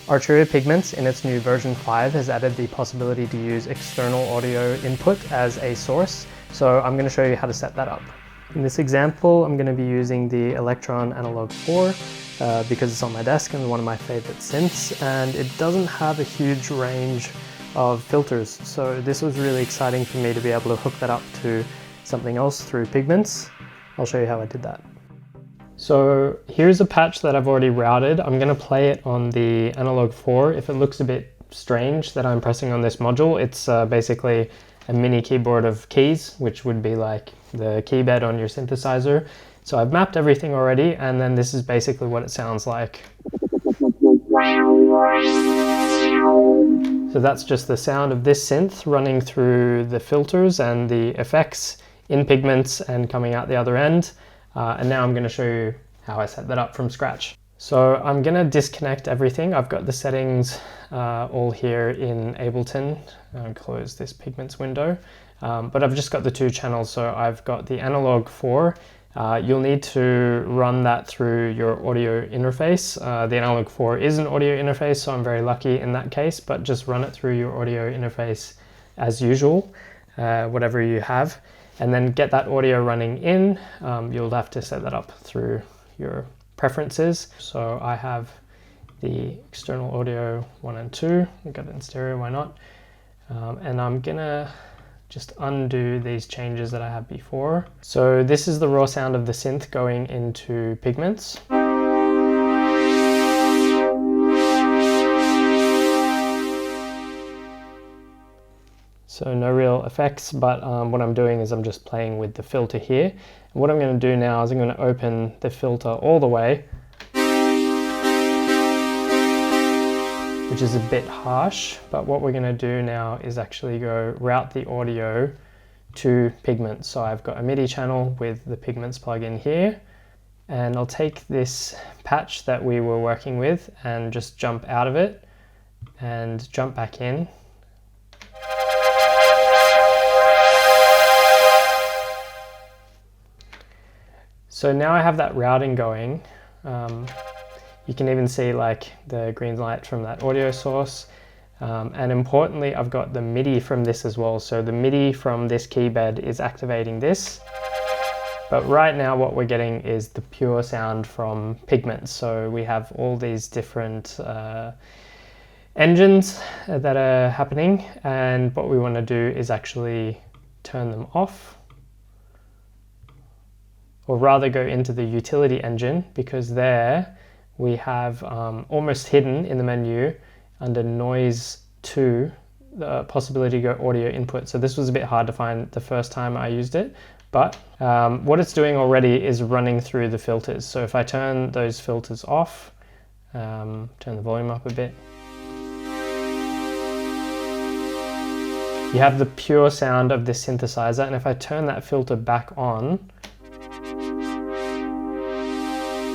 Arturia Pigments in its new version 5 has added the possibility to use external audio input as a source, so I'm going to show you how to set that up. In this example, I'm going to be using the Electron Analog 4 because it's on my desk and one of my favorite synths, and it doesn't have a huge range of filters, so this was really exciting for me to be able to hook that up to something else through Pigments. I'll show you how I did that. So here's a patch that I've already routed. I'm going to play it on the Analog 4. If it looks a bit strange that I'm pressing on this module, it's basically a mini keyboard of keys, which would be like the key bed on your synthesizer. So I've mapped everything already, and then this is basically what it sounds like. So that's just the sound of this synth running through the filters and the effects in Pigments and coming out the other end. And now I'm going to show you how I set that up from scratch. So I'm going to disconnect everything. I've got the settings all here in Ableton. I'll close this Pigments window. But I've just got the two channels. So I've got the Analog 4. You'll need to run that through your audio interface. The Analog 4 is an audio interface, so I'm very lucky in that case, but just run it through your audio interface as usual, whatever you have. And then get that audio running in. You'll have to set that up through your preferences. So I have the external audio 1 and 2. I've got it in stereo, why not? And I'm gonna just undo these changes that I had before. So this is the raw sound of the synth going into Pigments. So no real effects, but what I'm doing is I'm just playing with the filter here. And what I'm going to do now is I'm going to open the filter all the way, which is a bit harsh, but what we're going to do now is actually go route the audio to Pigments. So I've got a MIDI channel with the Pigments plugin here, and I'll take this patch that we were working with and just jump out of it and jump back in. So now I have that routing going. You can even see like the green light from that audio source. And importantly, I've got the MIDI from this as well. So the MIDI from this key bed is activating this. But right now what we're getting is the pure sound from Pigments. So we have all these different engines that are happening. And what we want to do is actually turn them off. Or rather go into the utility engine, because there we have almost hidden in the menu under noise 2 the possibility to go audio input. So this was a bit hard to find the first time I used it, but what it's doing already is running through the filters. So if I turn those filters off, turn the volume up a bit, you have the pure sound of this synthesizer. And if I turn that filter back on,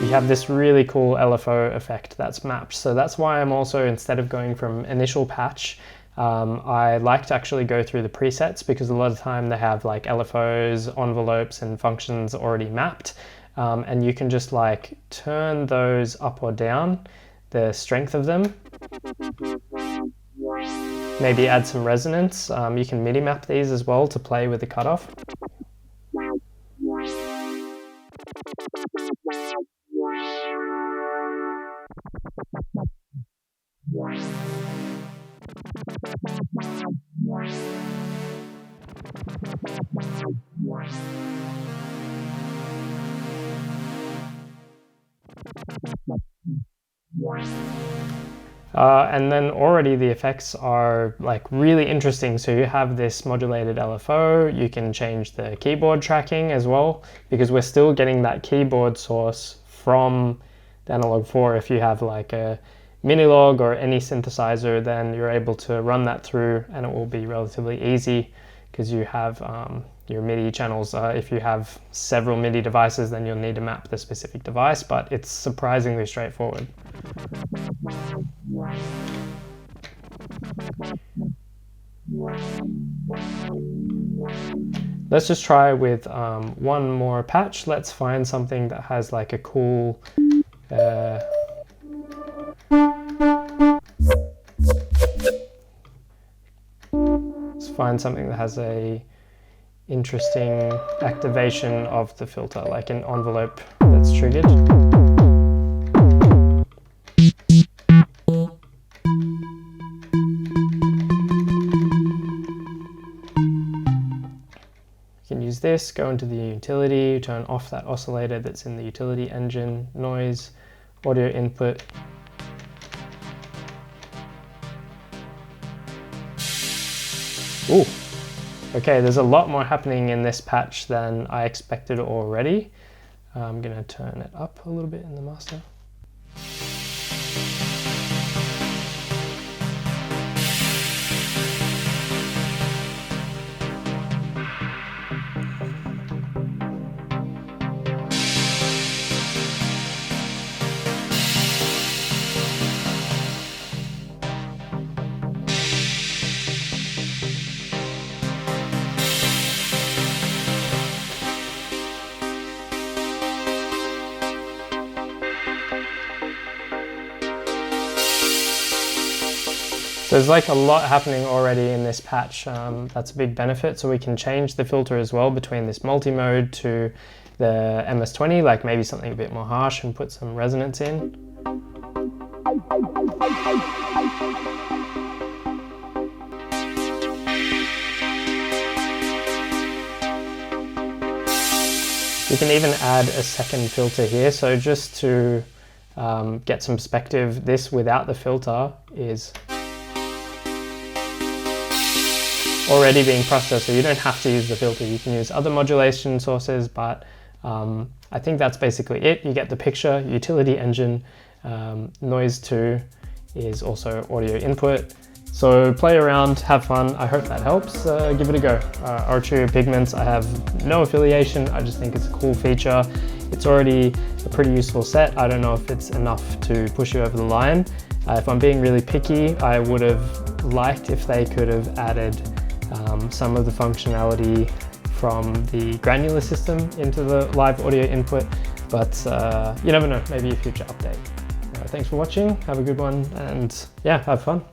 you have this really cool LFO effect that's mapped. So that's why I'm also, instead of going from initial patch, I like to actually go through the presets, because a lot of the time they have like LFOs, envelopes and functions already mapped. And you can just like turn those up or down, the strength of them. Maybe add some resonance. You can MIDI map these as well to play with the cutoff. And then already the effects are like really interesting. So you have this modulated LFO, you can change the keyboard tracking as well, because we're still getting that keyboard source from the Analog 4. If you have like a Minilog or any synthesizer, then you're able to run that through and it will be relatively easy, because you have your MIDI channels. If you have several MIDI devices, then you'll need to map the specific device, but it's surprisingly straightforward. Let's just try with one more patch. Let's find something that has like a cool find something that has a interesting activation of the filter, like an envelope that's triggered. You can use this, go into the utility, turn off that oscillator that's in the utility engine, noise, audio input. Ooh, okay, there's a lot more happening in this patch than I expected already. I'm gonna turn it up a little bit in the master. So there's like a lot happening already in this patch. That's a big benefit. So we can change the filter as well between this multi-mode to the MS-20, like maybe something a bit more harsh, and put some resonance in. You can even add a second filter here. So just to get some perspective, this without the filter is already being processed, so you don't have to use the filter. You can use other modulation sources, but I think that's basically it. You get the picture, utility engine, noise 2 is also audio input. So play around, have fun. I hope that helps. Give it a go. Arturia Pigments, I have no affiliation. I just think it's a cool feature. It's already a pretty useful set. I don't know if it's enough to push you over the line. If I'm being really picky, I would have liked if they could have added some of the functionality from the granular system into the live audio input, but you never know, maybe a future update. Thanks for watching, have a good one, and yeah, have fun.